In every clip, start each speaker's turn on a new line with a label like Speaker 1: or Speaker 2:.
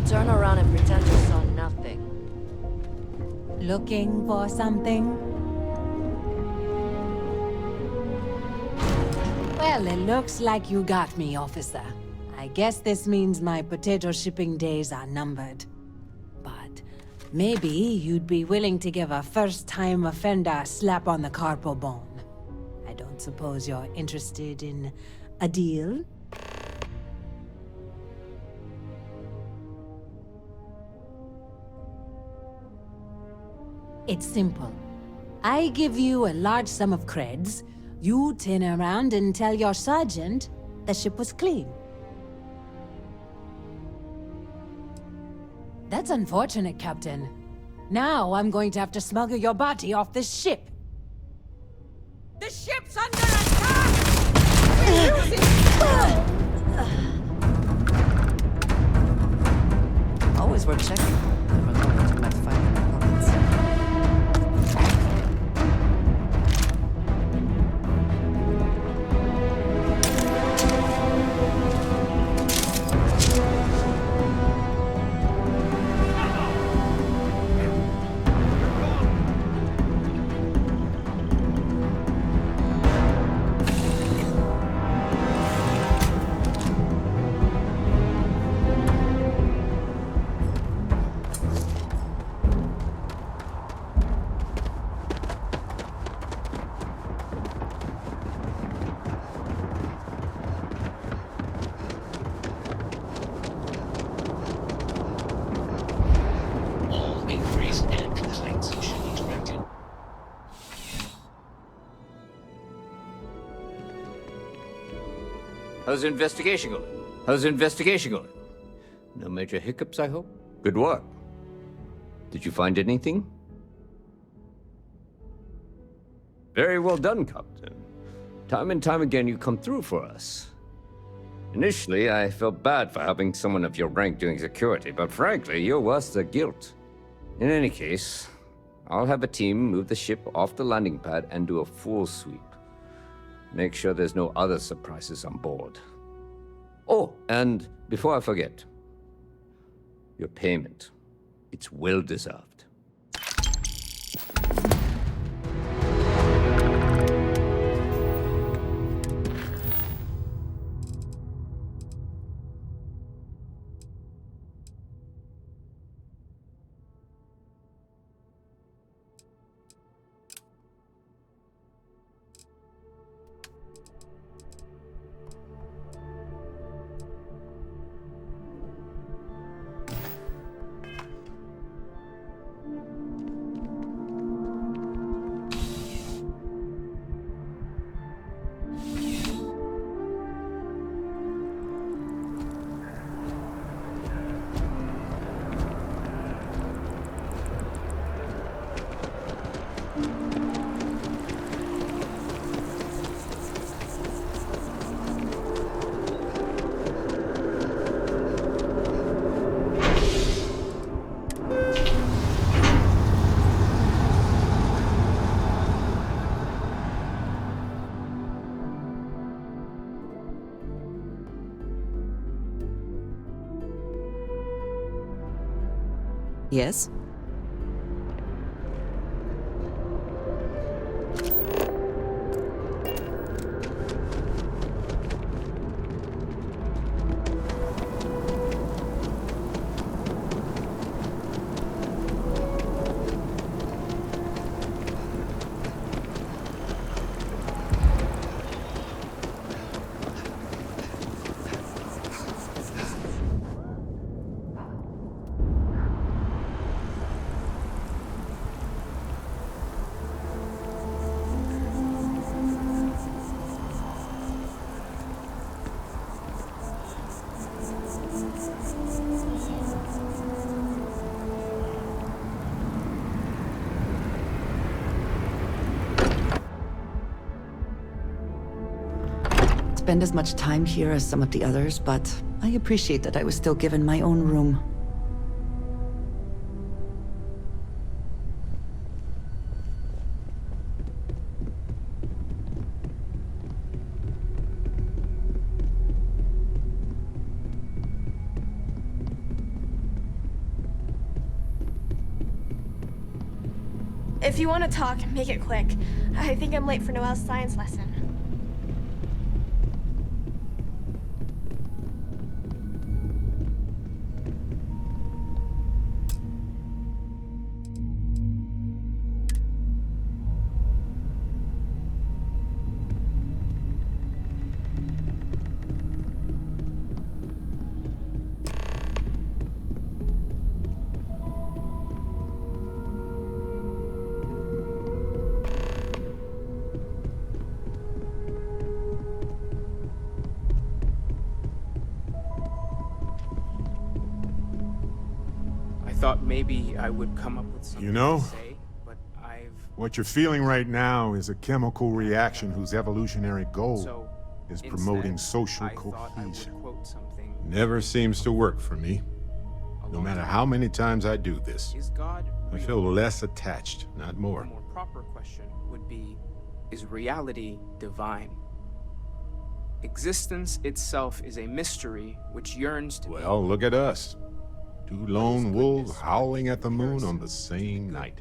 Speaker 1: Turn around and pretend you saw nothing.
Speaker 2: Looking for something? Well, it looks like you got me, officer. I guess this means my potato shipping days are numbered. But maybe you'd be willing to give a first-time offender a slap on the carpal bone. I don't suppose you're interested in a deal? It's simple. I give you a large sum of creds. You turn around and tell your sergeant the ship was clean. That's unfortunate, Captain. Now I'm going to have to smuggle your body off this ship. The ship's under attack! We're losing...
Speaker 1: Always worth checking. Never know what you might find in the pockets.
Speaker 3: How's the investigation going? How's the investigation going? No major hiccups, I hope? Good work. Did you find anything? Very well done, Captain. Time and time again, you come through for us. Initially, I felt bad for having someone of your rank doing security, but frankly, you're worse than guilt. In any case, I'll have a team move the ship off the landing pad and do a full sweep. Make sure there's no other surprises on board. Oh, and before I forget, your payment. It's well deserved.
Speaker 1: Yes? Spend as much time here as some of the others, but I appreciate that I was still given my own room.
Speaker 4: If you want to talk, make it quick. I think I'm late for Noelle's science lesson.
Speaker 5: Thought maybe I would come up with something
Speaker 6: You know,
Speaker 5: to say, but
Speaker 6: what you're feeling right now is a chemical reaction whose evolutionary goal
Speaker 5: so
Speaker 6: is promoting
Speaker 5: instead,
Speaker 6: social
Speaker 5: I thought I would
Speaker 6: cohesion.
Speaker 5: quote something.
Speaker 6: Never seems to work for me. No
Speaker 5: along
Speaker 6: matter
Speaker 5: the
Speaker 6: how many times I do this,
Speaker 5: Is God
Speaker 6: I
Speaker 5: real?
Speaker 6: feel less attached, not
Speaker 5: A
Speaker 6: more.
Speaker 5: more proper question would be, is reality divine? Existence itself is a mystery which yearns to
Speaker 6: Well, look at us. Two lone wolves howling at the moon on the same night.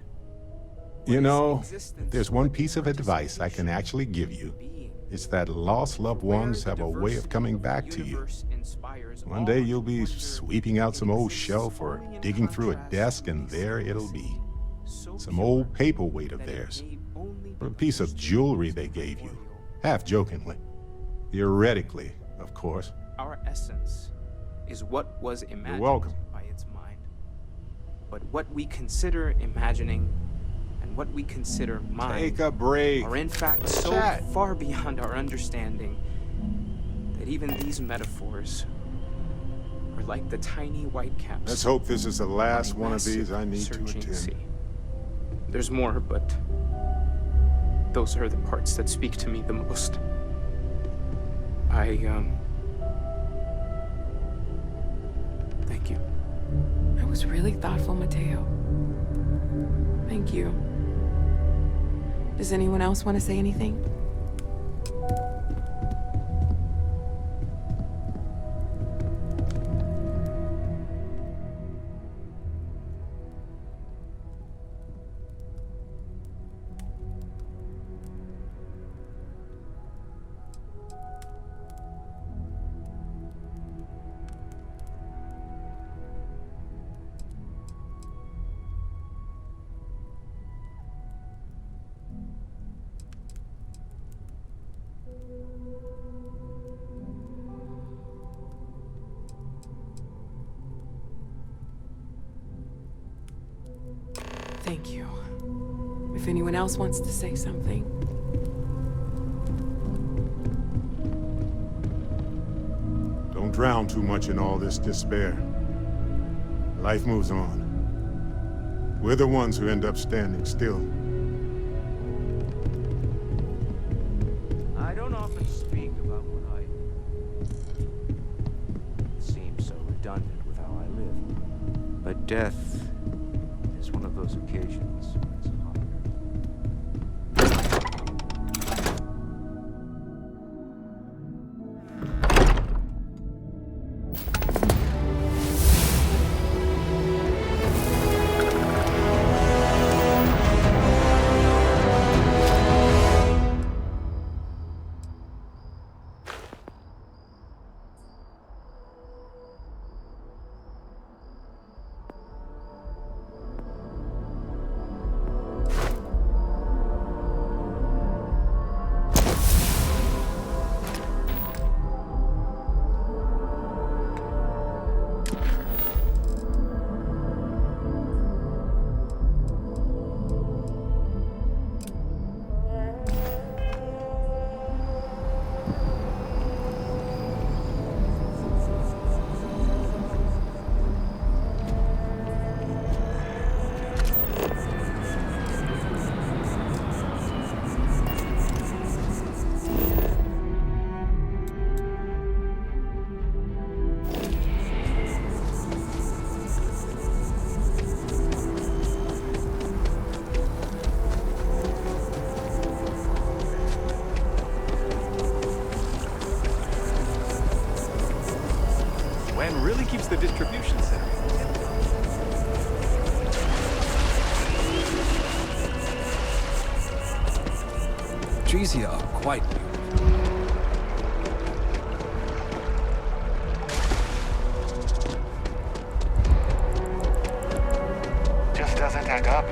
Speaker 6: You know, if there's one piece of advice I can actually give you, it's that lost loved ones have a way of coming back to you. One day you'll be sweeping out some old shelf or digging through a desk, and there it'll be. Some old paperweight of theirs, or a piece of jewelry they gave you, half jokingly. Theoretically, of course.
Speaker 5: Our essence is what was imagined
Speaker 6: welcome.
Speaker 5: by its mind. But what we consider imagining and what we consider mind
Speaker 6: Take a break.
Speaker 5: are in fact so
Speaker 6: Chat.
Speaker 5: far beyond our understanding that even these metaphors are like the tiny white caps.
Speaker 6: Let's hope this is the last
Speaker 5: on a
Speaker 6: one of these
Speaker 5: massive
Speaker 6: I need to
Speaker 5: searching
Speaker 6: attend.
Speaker 5: sea. There's more, but those are the parts that speak to me the most. Thank you.
Speaker 7: That was really thoughtful, Mateo. Thank you. Does anyone else want to say anything? Thank you. If anyone else wants to say something.
Speaker 6: Don't drown too much in all this despair. Life moves on. We're the ones who end up standing still.
Speaker 3: I don't often speak about what I... It seems so redundant with how I live. But death is one of those occasions when it's harder.
Speaker 8: Really keeps the distribution center.
Speaker 9: trees here are quite beautiful.
Speaker 10: Just doesn't add up.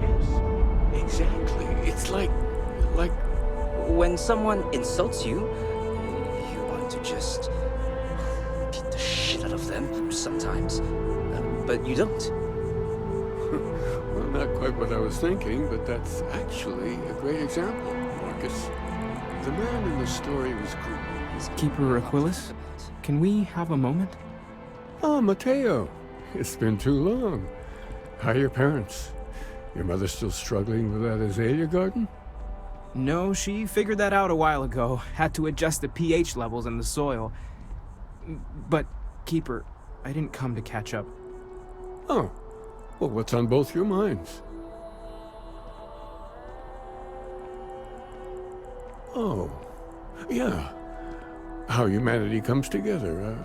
Speaker 9: Yes, exactly. It's like...
Speaker 11: When someone insults you, you want to just beat the shit out of them sometimes, but you don't.
Speaker 9: Well, not quite what I was thinking, but that's actually a great example, Marcus. The man in the story was cool.
Speaker 5: Keeper Aquilus, can we have a moment?
Speaker 9: Oh, Mateo. It's been too long. How are your parents? Your mother still struggling with that azalea garden?
Speaker 5: No, she figured that out a while ago. Had to adjust the pH levels in the soil. But, Keeper, I didn't come to catch up.
Speaker 9: Oh. Well, what's on both your minds? Oh. Yeah. How humanity comes together.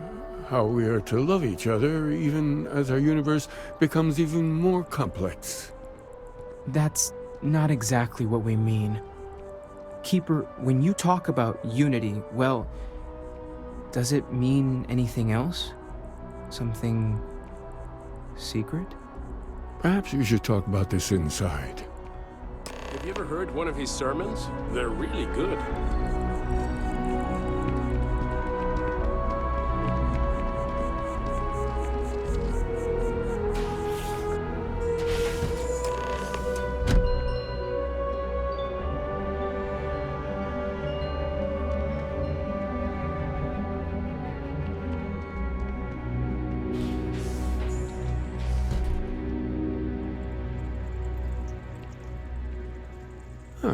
Speaker 9: How we are to love each other even as our universe becomes even more complex.
Speaker 5: That's not exactly what we mean. Keeper, when you talk about unity, well, does it mean anything else? Something secret?
Speaker 9: Perhaps you should talk about this inside.
Speaker 8: Have you ever heard one of his sermons? They're really good.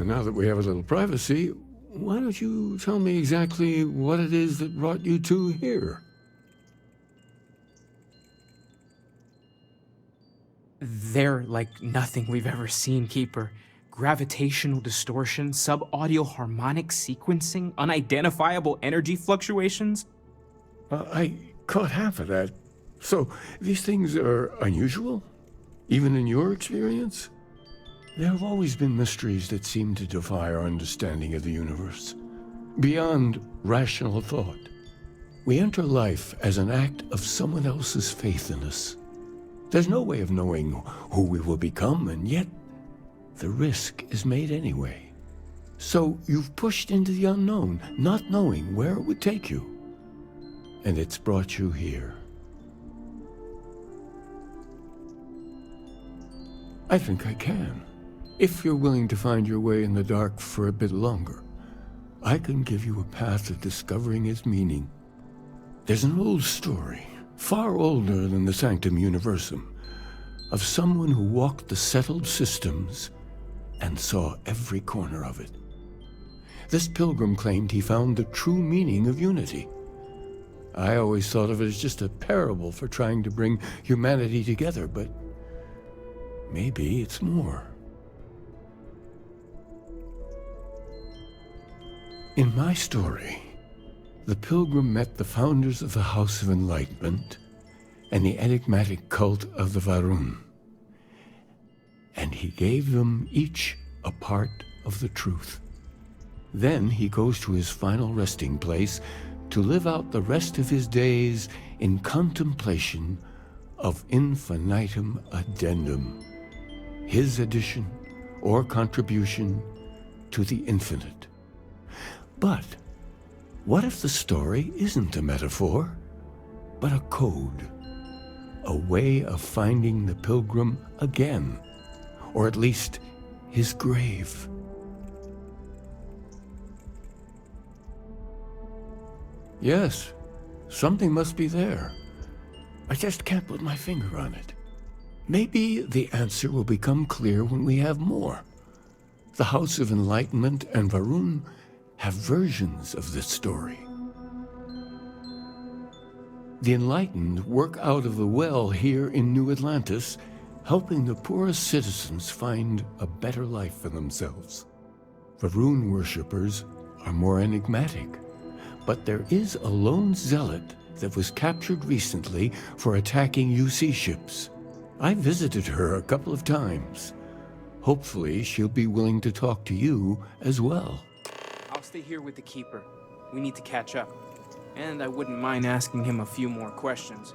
Speaker 9: Now that we have a little privacy, why don't you tell me exactly what it is that brought you two here?
Speaker 5: They're like nothing we've ever seen, Keeper. Gravitational distortion, sub-audio harmonic sequencing, unidentifiable energy fluctuations.
Speaker 9: I caught half of that. So, these things are unusual? Even in your experience? There have always been mysteries that seem to defy our understanding of the universe. Beyond rational thought. We enter life as an act of someone else's faith in us. There's no way of knowing who we will become, and yet the risk is made anyway. So you've pushed into the unknown, not knowing where it would take you. And it's brought you here. I think I can. If you're willing to find your way in the dark for a bit longer, I can give you a path of discovering its meaning. There's an old story, far older than the Sanctum Universum, of someone who walked the settled systems and saw every corner of it. This pilgrim claimed he found the true meaning of unity. I always thought of it as just a parable for trying to bring humanity together, but maybe it's more. In my story, the pilgrim met the founders of the House of Enlightenment and the enigmatic cult of the Varun, and he gave them each a part of the truth. Then he goes to his final resting place to live out the rest of his days in contemplation of infinitum addendum, his addition or contribution to the infinite. But what if the story isn't a metaphor, but a code? A way of finding the pilgrim again, or at least his grave. Yes, something must be there. I just can't put my finger on it. Maybe the answer will become clear when we have more. The House of Enlightenment and Varun have versions of this story. The enlightened work out of the well here in New Atlantis, helping the poorest citizens find a better life for themselves. Varun worshippers are more enigmatic, but there is a lone zealot that was captured recently for attacking UC ships. I visited her a couple of times. Hopefully, she'll be willing to talk to you as well.
Speaker 5: I'll stay here with the Keeper. We need to catch up. And I wouldn't mind asking him a few more questions.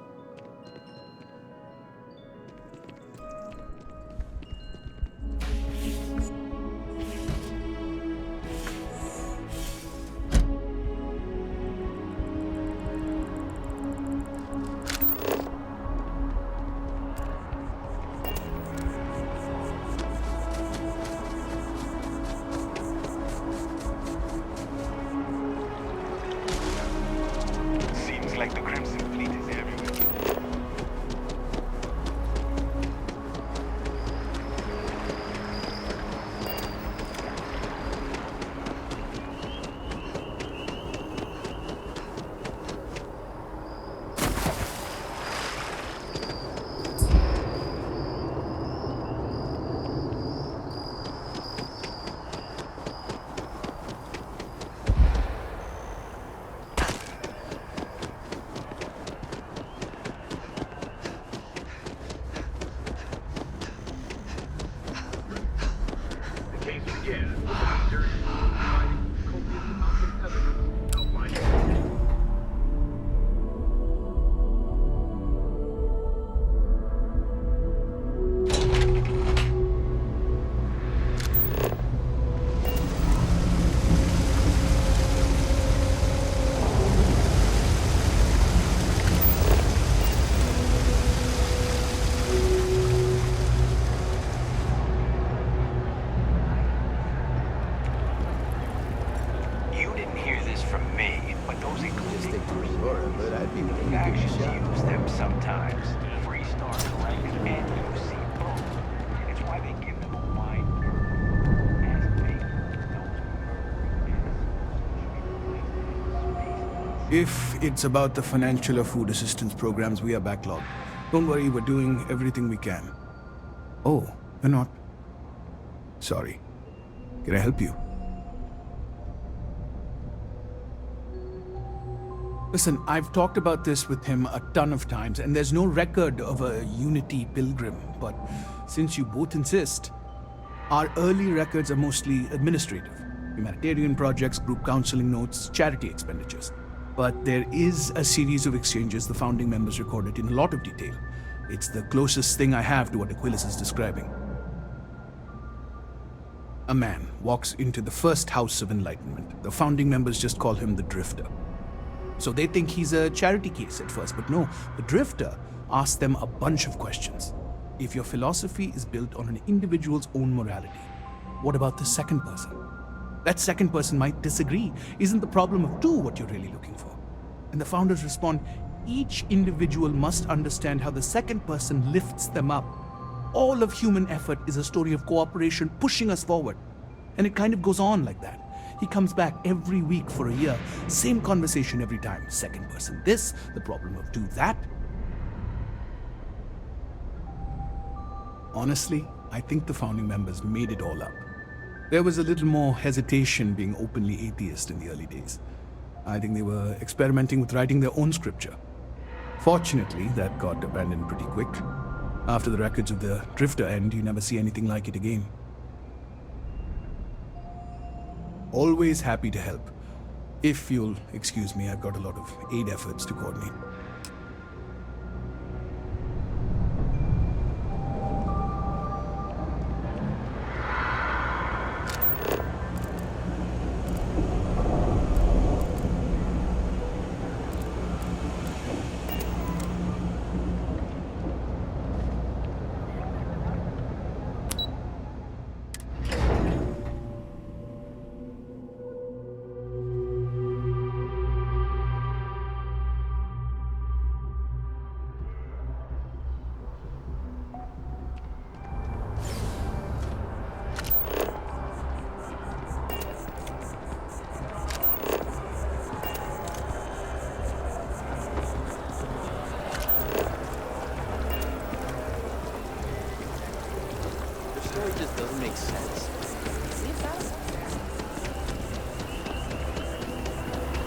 Speaker 10: If it's about the financial or food assistance programs, we are backlogged. Don't worry, we're doing everything we can. Oh, you're not? Sorry. Can I help you? Listen, I've talked about this with him a ton of times, and there's no record of a Unity pilgrim, but since you both insist, our early records are mostly administrative. Humanitarian projects, group counseling notes, charity expenditures. But there is a series of exchanges the founding members recorded in a lot of detail. It's the closest thing I have to what Aquilus is describing. A man walks into the first House of Enlightenment. The founding members just call him the Drifter. So they think he's a charity case at first, but no, the Drifter asks them a bunch of questions. If your philosophy is built on an individual's own morality, what about the second person? That second person might disagree. Isn't the problem of two what you're really looking for? And the founders respond, each individual must understand how the second person lifts them up. All of human effort is a story of cooperation pushing us forward. And it kind of goes on like that. He comes back every week for a year. Same conversation every time. Second person this, the problem of two that. Honestly, I think the founding members made it all up. There was a little more hesitation being openly atheist in the early days. I think they were experimenting with writing their own scripture. Fortunately, that got abandoned pretty quick. After the records of the Drifter end, you never see anything like it again. Always happy to help. If you'll excuse me, I've got a lot of aid efforts to coordinate.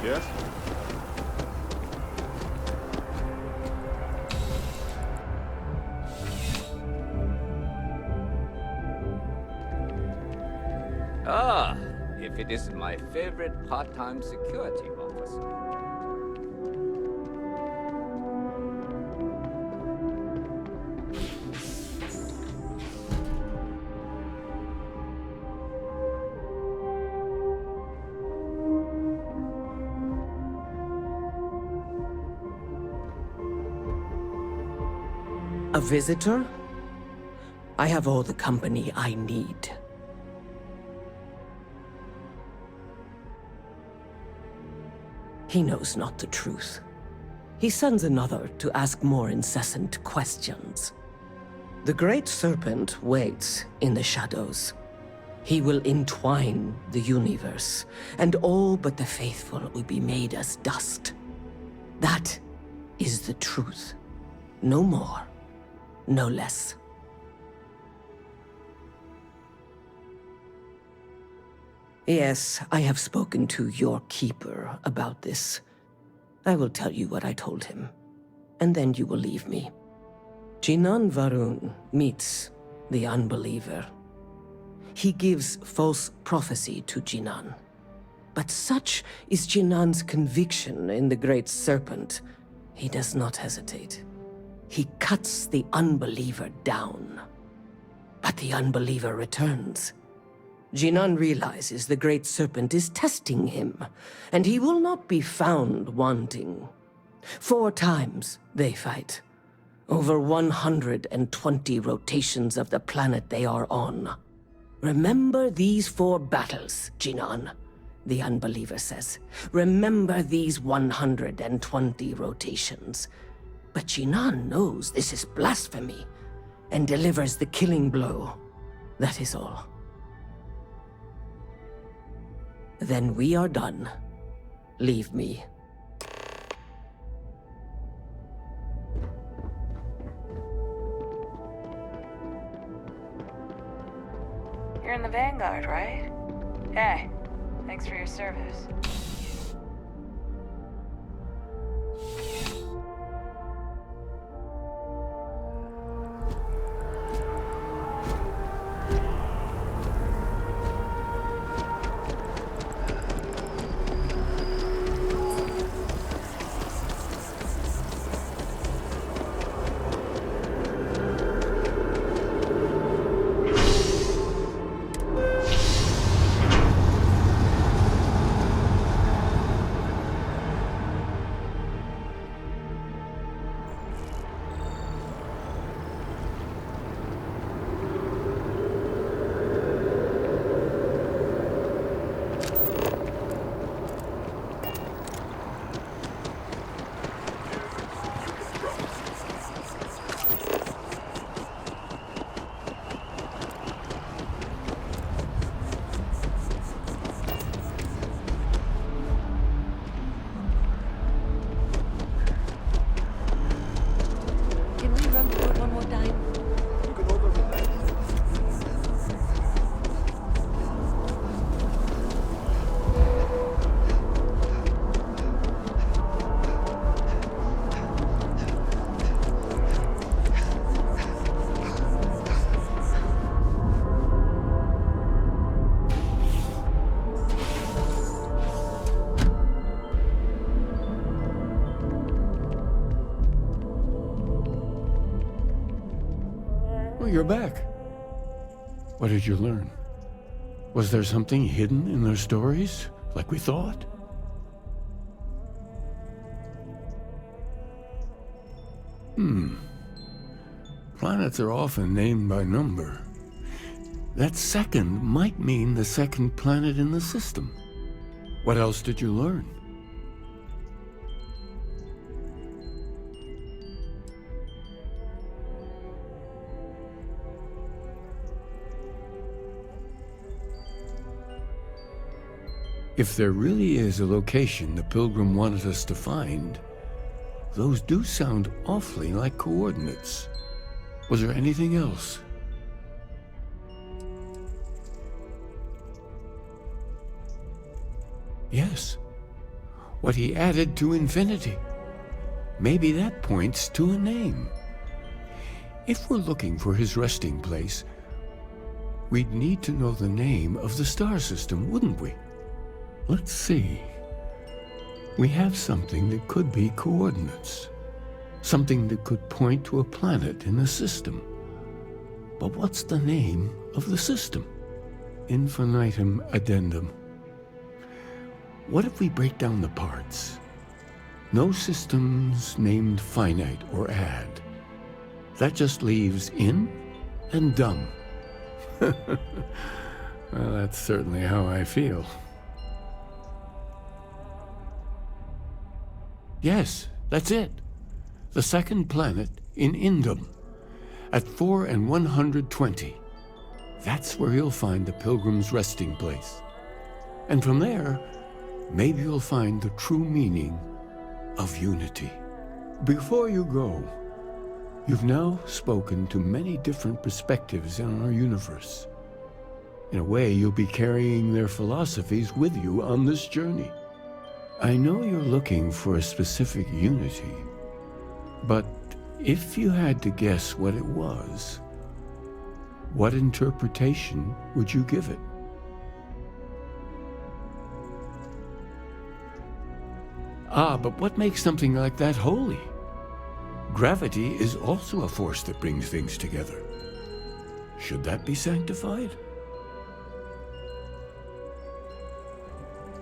Speaker 6: Yes?
Speaker 3: if it isn't my favorite part-time security officer.
Speaker 12: A visitor? I have all the company I need. He knows not the truth. He sends another to ask more incessant questions. The great serpent waits in the shadows. He will entwine the universe, and all but the faithful will be made as dust. That is the truth. No more. No less. Yes, I have spoken to your keeper about this. I will tell you what I told him, and then you will leave me. Jinan Varun meets the unbeliever. He gives false prophecy to Jinan. But such is Jinan's conviction in the Great Serpent, he does not hesitate. He cuts the unbeliever down. But the unbeliever returns. Jinan realizes the Great Serpent is testing him, and he will not be found wanting. 4 times they fight. Over 120 rotations of the planet they are on. Remember these 4 battles, Jinan, the unbeliever says. Remember these 120 rotations. But Jinan knows this is blasphemy, and delivers the killing blow. That is all. Then we are done. Leave me.
Speaker 13: You're in the Vanguard, right? Hey, thanks for your service.
Speaker 9: You're back. What did you learn? Was there something hidden in their stories, like we thought? Planets are often named by number. That second might mean the second planet in the system. What else did you learn? If there really is a location the Pilgrim wanted us to find, those do sound awfully like coordinates. Was there anything else? Yes. What he added to infinity. Maybe that points to a name. If we're looking for his resting place, we'd need to know the name of the star system, wouldn't we? Let's see. We have something that could be coordinates. Something that could point to a planet in the system. But what's the name of the system? Infinitum addendum. What if we break down the parts? No systems named finite or add. That just leaves in and dum. Well, that's certainly how I feel. Yes, that's it. The second planet in Indum, at 4 and 120. That's where you'll find the Pilgrim's resting place. And from there, maybe you'll find the true meaning of unity. Before you go, you've now spoken to many different perspectives in our universe. In a way, you'll be carrying their philosophies with you on this journey. I know you're looking for a specific unity, but if you had to guess what it was, what interpretation would you give it? Ah, but what makes something like that holy? Gravity is also a force that brings things together. Should that be sanctified?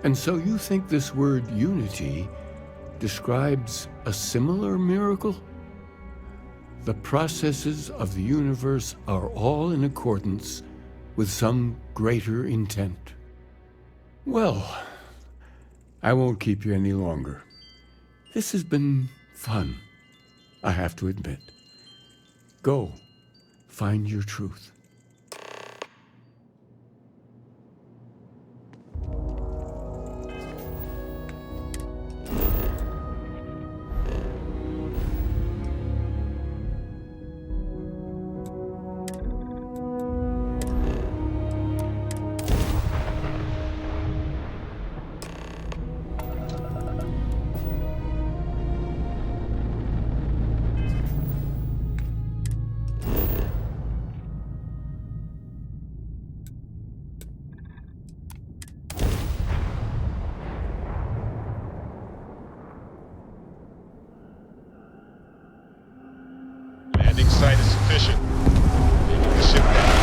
Speaker 9: And so you think this word unity describes a similar miracle? The processes of the universe are all in accordance with some greater intent. Well, I won't keep you any longer. This has been fun, I have to admit. Go, find your truth.
Speaker 14: Landing site is sufficient. Taking the ship down.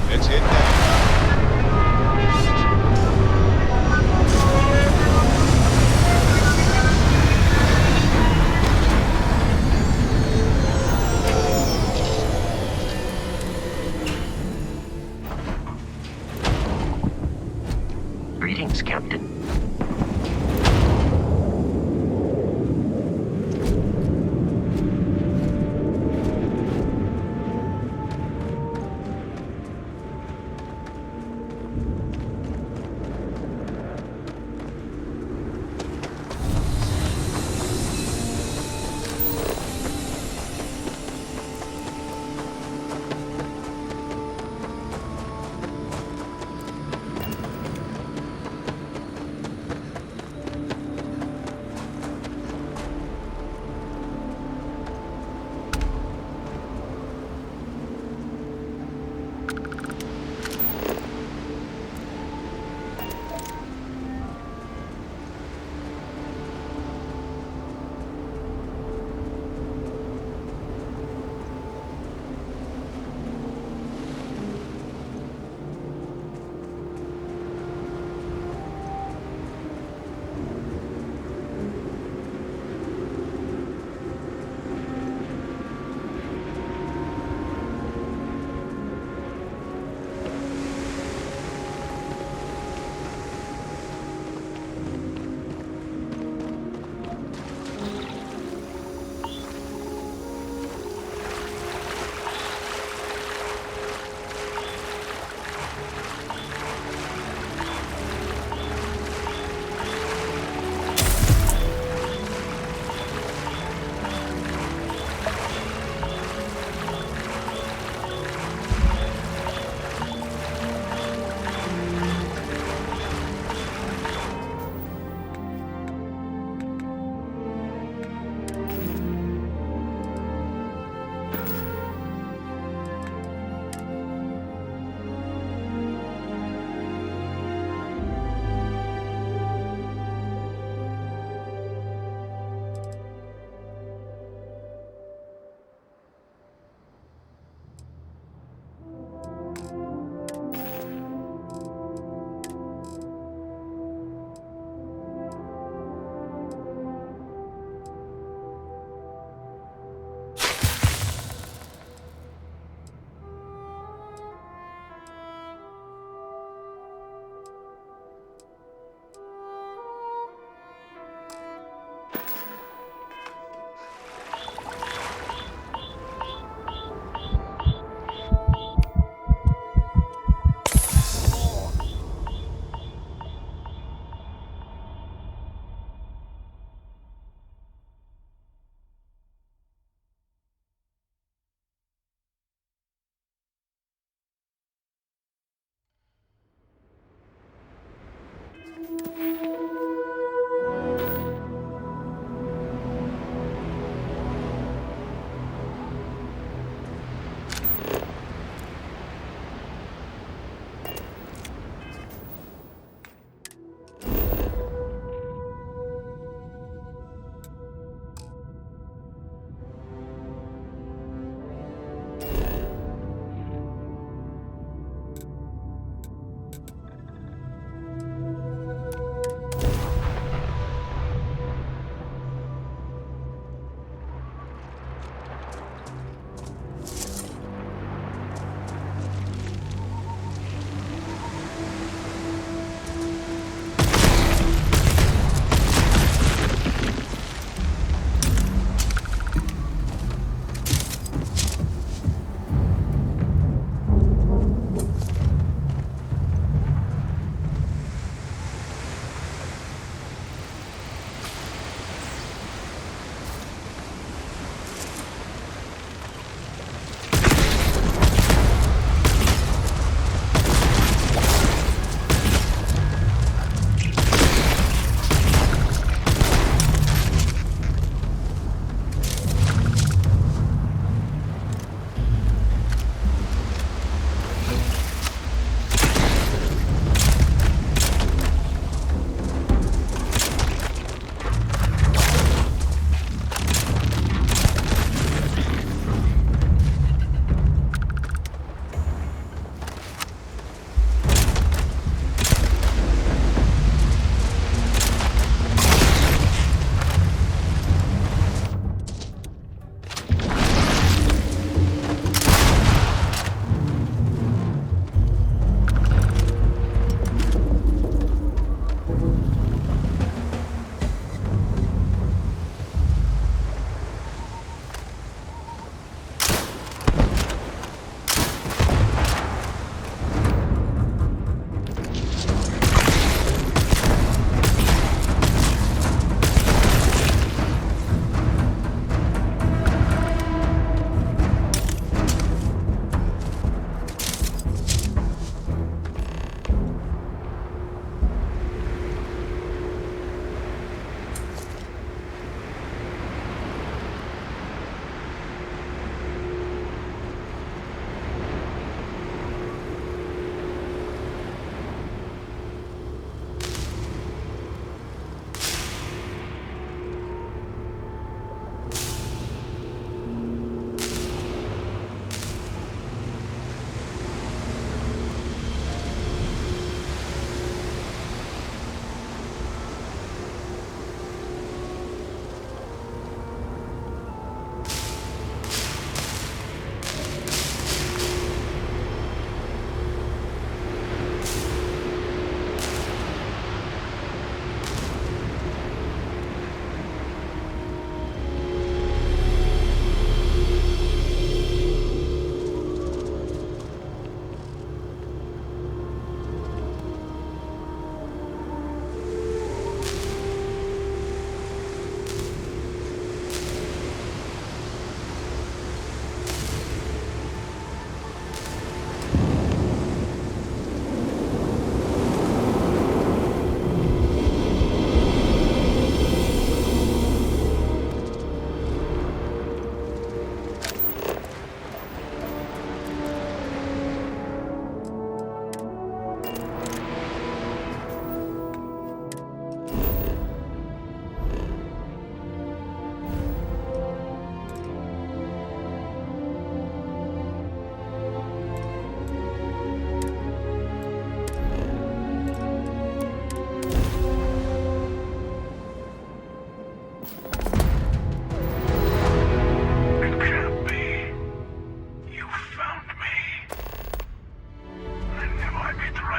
Speaker 14: Let's head down.
Speaker 15: Greetings, Captain.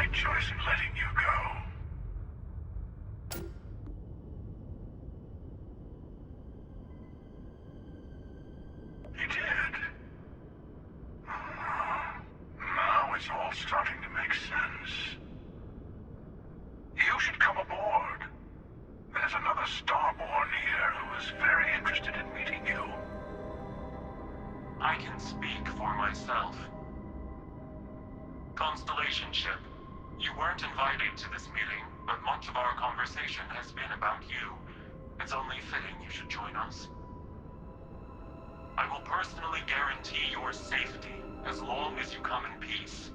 Speaker 15: right choice in letting you go. He did. Now it's all starting to make sense. You should come aboard. There's another Starborn here who is very interested in meeting you.
Speaker 16: I can speak for myself. Constellation ship, you weren't invited to this meeting, but much of our conversation has been about you. It's only fitting you should join us. I will personally guarantee your safety as long as you come in peace.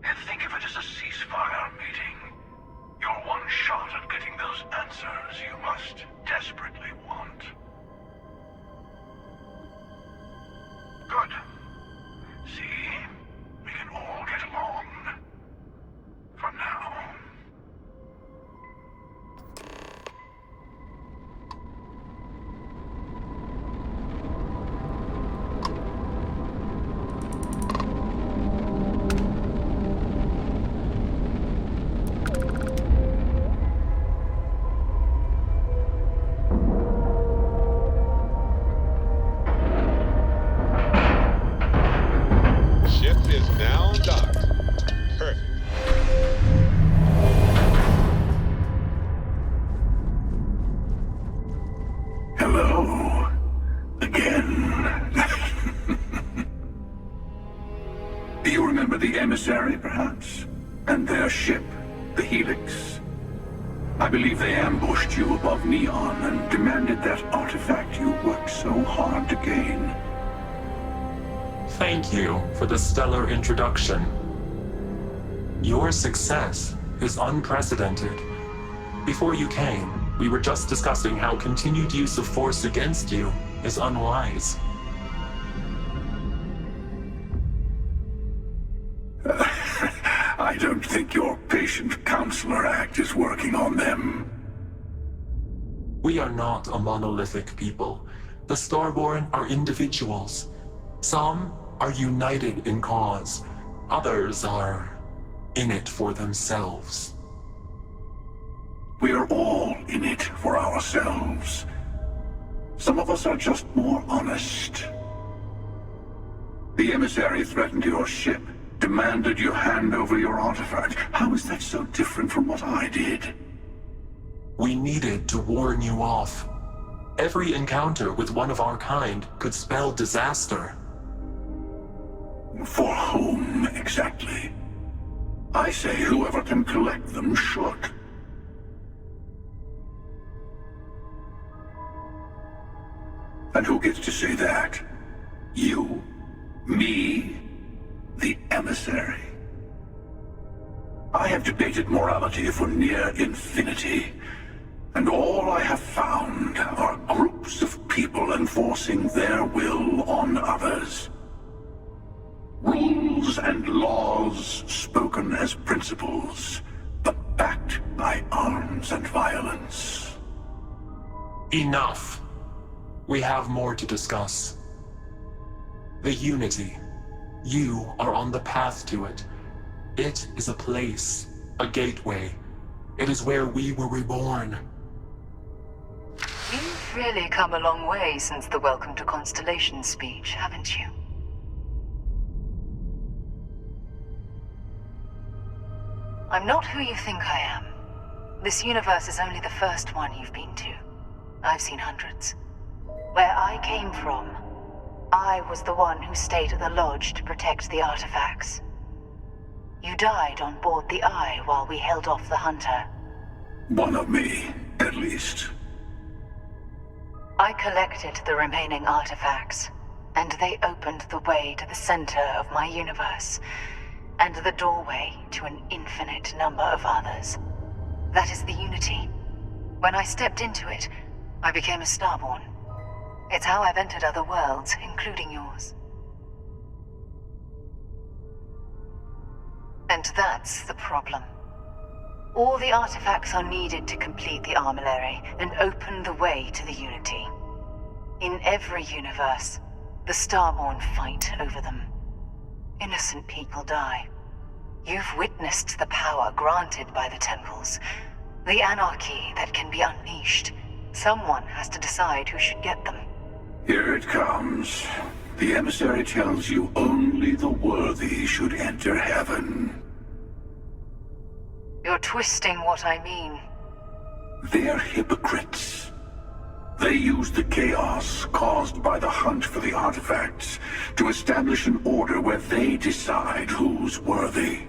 Speaker 15: And think of it as a ceasefire meeting. Your one shot at getting those answers you must desperately want. Good. See? We can all get along. For now.
Speaker 14: Ship is now docked. Perfect.
Speaker 15: Hello. Again. Do you remember the emissary, perhaps? And their ship, the Helix? I believe they ambushed you above Neon and demanded that artifact you worked so hard to gain.
Speaker 16: Thank you for the stellar introduction. Your success is unprecedented. Before you came, we were just discussing how continued use of force against you is unwise.
Speaker 15: I don't think your patient counselor act is working on them.
Speaker 16: We are not a monolithic people. The Starborn are individuals. Some are united in cause. Others are in it for themselves.
Speaker 15: We are all in it for ourselves. Some of us are just more honest. The emissary threatened your ship, demanded you hand over your artifact. How is that so different from what I did?
Speaker 16: We needed to warn you off. Every encounter with one of our kind could spell disaster.
Speaker 15: For whom, exactly? I say whoever can collect them should. And who gets to say that? You? Me? The emissary? I have debated morality for near infinity, and all I have found are groups of people enforcing their will on others. Rules and laws spoken as principles, but backed by arms and violence.
Speaker 16: Enough. We have more to discuss. The Unity. You are on the path to it. It is a place, a gateway. It is where we were reborn.
Speaker 17: You've really come a long way since the Welcome to Constellation speech, haven't you? I'm not who you think I am. This universe is only the first one you've been to. I've seen hundreds. Where I came from, I was the one who stayed at the lodge to protect the artifacts. You died on board the Eye while we held off the Hunter.
Speaker 15: One of me, at least.
Speaker 17: I collected the remaining artifacts, and they opened the way to the center of my universe, and the doorway to an infinite number of others. That is the Unity. When I stepped into it, I became a Starborn. It's how I've entered other worlds, including yours. And that's the problem. All the artifacts are needed to complete the armillary and open the way to the Unity. In every universe, the Starborn fight over them. Innocent people die. You've witnessed the power granted by the temples, the anarchy that can be unleashed. Someone has to decide who should get them.
Speaker 15: Here it comes. The emissary tells you only the worthy should enter heaven.
Speaker 17: You're twisting what I mean.
Speaker 15: They're hypocrites. They use the chaos caused by the hunt for the artifacts to establish an order where they decide who's worthy.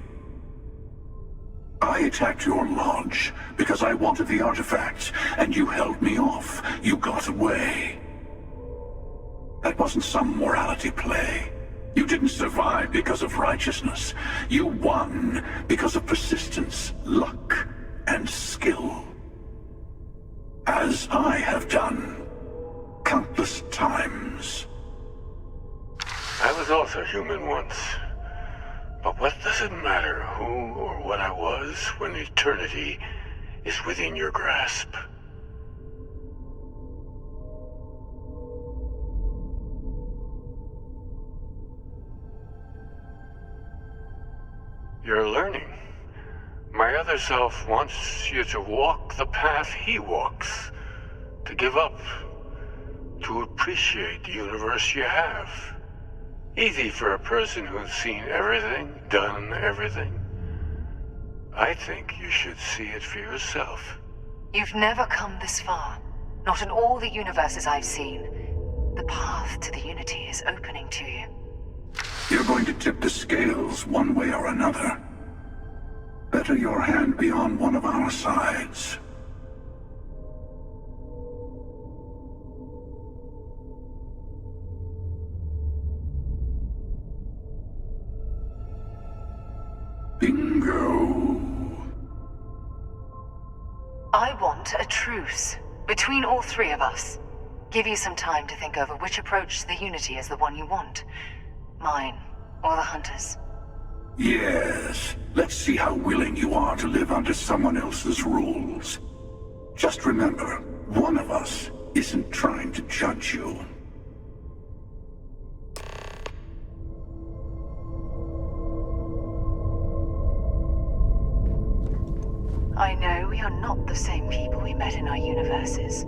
Speaker 15: I attacked your lodge because I wanted the artifacts, and you held me off. You got away. That wasn't some morality play. You didn't survive because of righteousness. You won because of persistence, luck, and skill. As I have done countless times.
Speaker 9: I was also human once. But what does it matter who or what I was when eternity is within your grasp? You're learning. My other self wants you to walk the path he walks, to give up, to appreciate the universe you have. Easy for a person who's seen everything, done everything. I think you should see it for yourself.
Speaker 17: You've never come this far. Not in all the universes I've seen. The path to the Unity is opening to you.
Speaker 15: You're going to tip the scales one way or another. Better your hand be on one of our sides. Bingo.
Speaker 17: I want a truce between all three of us. Give you some time to think over which approach to the Unity is the one you want. Mine, or the Hunters.
Speaker 15: Yes. Let's see how willing you are to live under someone else's rules. Just remember, one of us isn't trying to judge you.
Speaker 17: I know we are not the same people we met in our universes.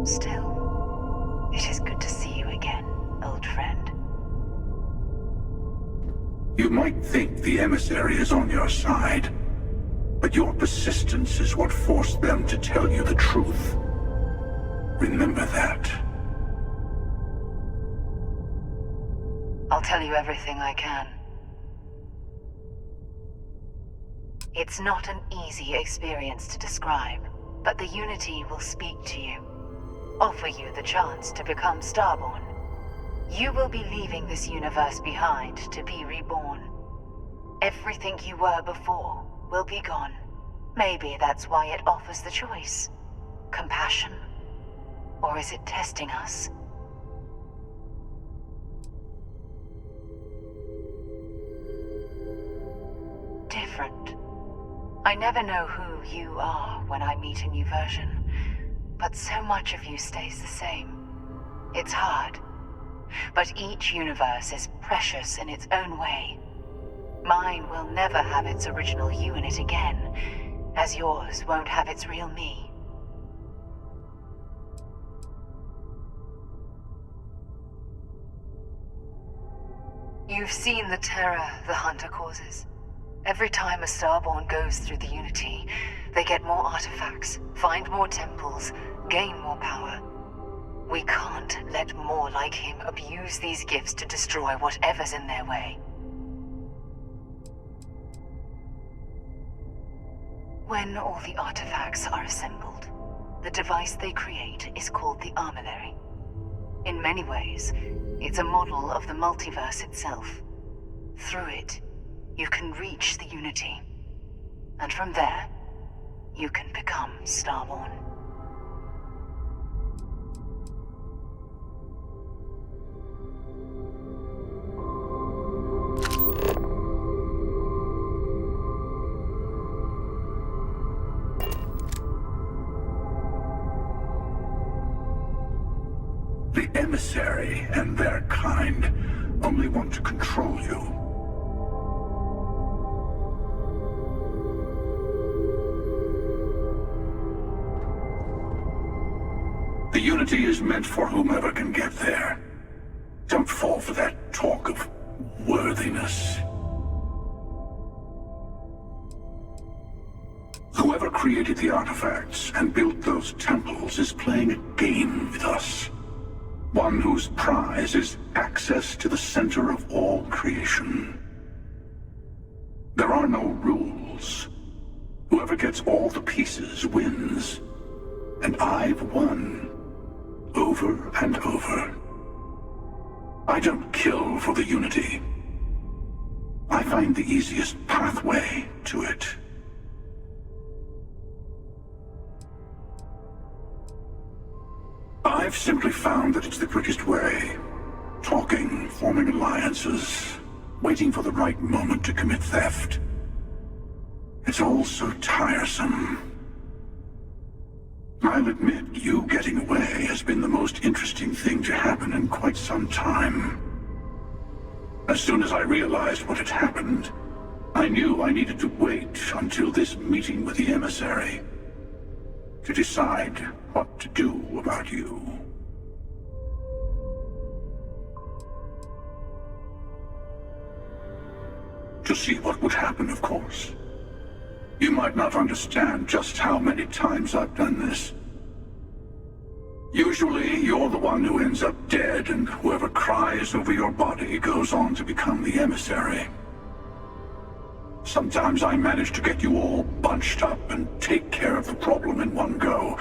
Speaker 17: Still, it is good to see you again, old friend.
Speaker 15: You might think the emissary is on your side, but your persistence is what forced them to tell you the truth. Remember that.
Speaker 17: I'll tell you everything I can. It's not an easy experience to describe, but the Unity will speak to you, offer you the chance to become Starborn. You will be leaving this universe behind to be reborn. Everything you were before will be gone. Maybe that's why it offers the choice. Compassion? Or is it testing us? Different. I never know who you are when I meet a new version, but so much of you stays the same. It's hard. But each universe is precious in its own way. Mine will never have its original you in it again, as yours won't have its real me. You've seen the terror the Hunter causes. Every time a Starborn goes through the Unity, they get more artifacts, find more temples, gain more power. We can't let more like him abuse these gifts to destroy whatever's in their way. When all the artifacts are assembled, the device they create is called the Armillary. In many ways, it's a model of the multiverse itself. Through it, you can reach the Unity. And from there, you can become Starborn.
Speaker 15: The emissary and their kind only want to control you. The Unity is meant for whomever can get there. Don't fall for that talk of worthiness. Whoever created the artifacts and built those temples is playing a game with us. One whose prize is access to the center of all creation. There are no rules. Whoever gets all the pieces wins. And I've won. Over and over. I don't kill for the Unity. I find the easiest pathway to it. I've simply found that it's the quickest way. Talking, forming alliances, waiting for the right moment to commit theft. It's all so tiresome. I'll admit, you getting away has been the most interesting thing to happen in quite some time. As soon as I realized what had happened, I knew I needed to wait until this meeting with the emissary to decide what to do about you. To see what would happen, of course. You might not understand just how many times I've done this. Usually, you're the one who ends up dead, and whoever cries over your body goes on to become the emissary. Sometimes I manage to get you all bunched up and take care of the problem in one go.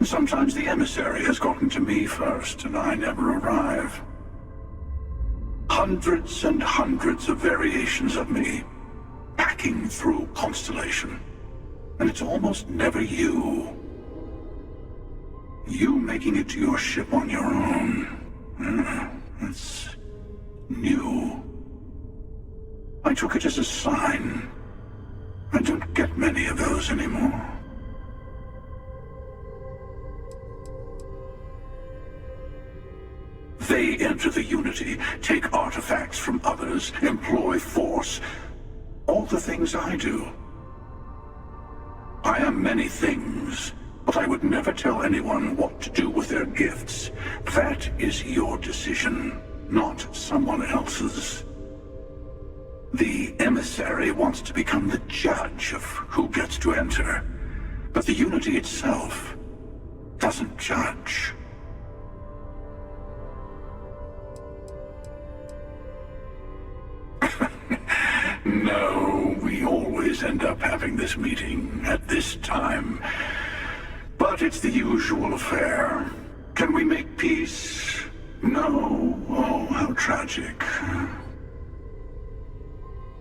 Speaker 15: Sometimes the emissary has gotten to me first, and I never arrive. Hundreds and hundreds of variations of me, packing through Constellation. And it's almost never you. You making it to your ship on your own. That's new. I took it as a sign. I don't get many of those anymore. They enter the Unity, take artifacts from others, employ force. All the things I do. I am many things, but I would never tell anyone what to do with their gifts. That is your decision, not someone else's. The emissary wants to become the judge of who gets to enter, but the Unity itself doesn't judge. No, we always end up having this meeting at this time. But it's the usual affair. Can we make peace? No. Oh, how tragic.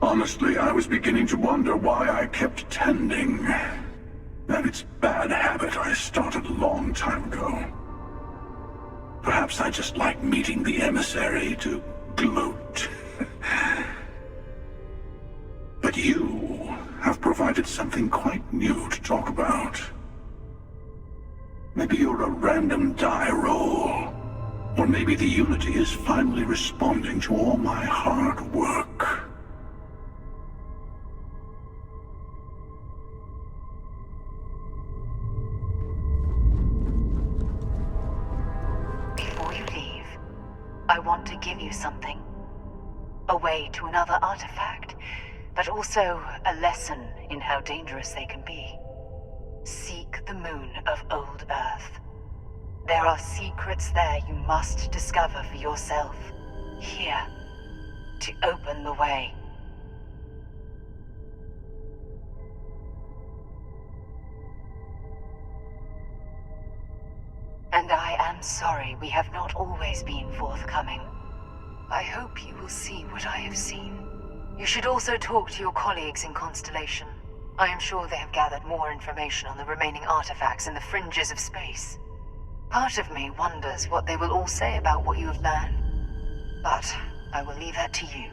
Speaker 15: Honestly, I was beginning to wonder why I kept attending. And it's a bad habit I started a long time ago. Perhaps I just like meeting the emissary to gloat. But you have provided something quite new to talk about. Maybe you're a random die roll. Or maybe the Unity is finally responding to all my hard work.
Speaker 17: Before you leave, I want to give you something. A way to another artifact, but also a lesson in how dangerous they can be. Seek the moon of old Earth. There are secrets there you must discover for yourself. Here, to open the way. And I am sorry we have not always been forthcoming. I hope you will see what I have seen. You should also talk to your colleagues in Constellation. I am sure they have gathered more information on the remaining artifacts in the fringes of space. Part of me wonders what they will all say about what you have learned. But I will leave that to you.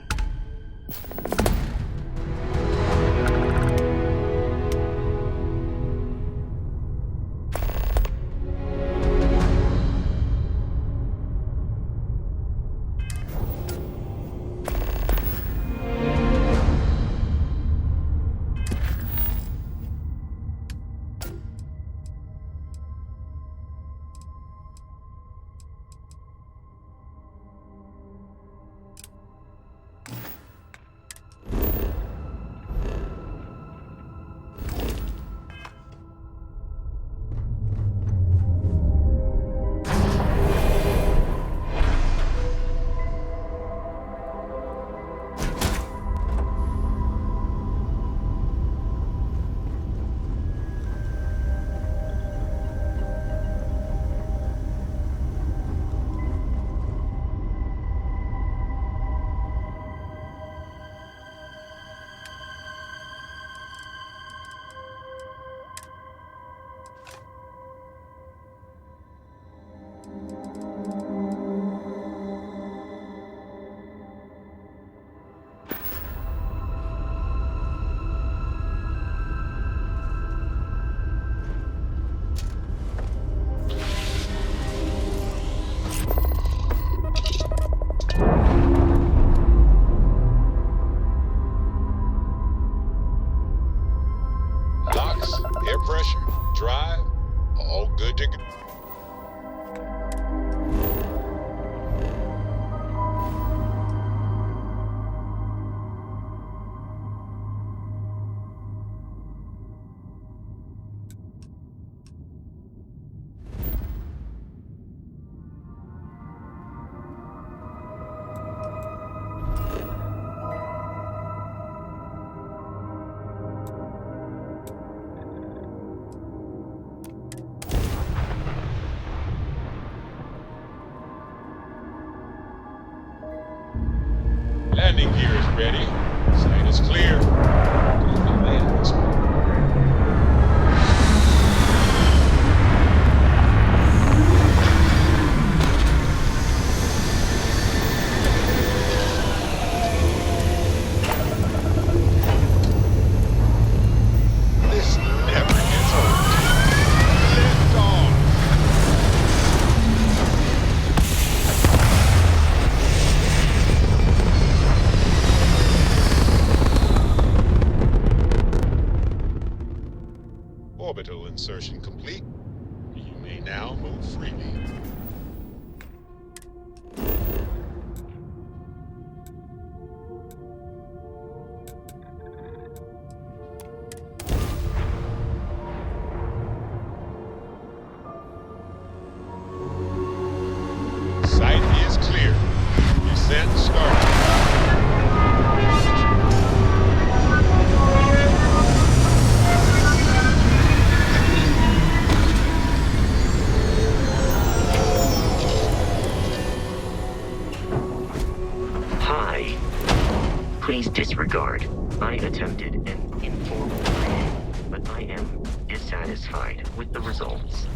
Speaker 14: drive, all good to go. Landing gear is ready. Sight is clear. Can we land this one? This never gets old. Lift off. Orbital insertion complete. You may now move freely. Sight is clear. Descent started.
Speaker 18: Please disregard. I attempted an informal greeting, but I am dissatisfied with the results.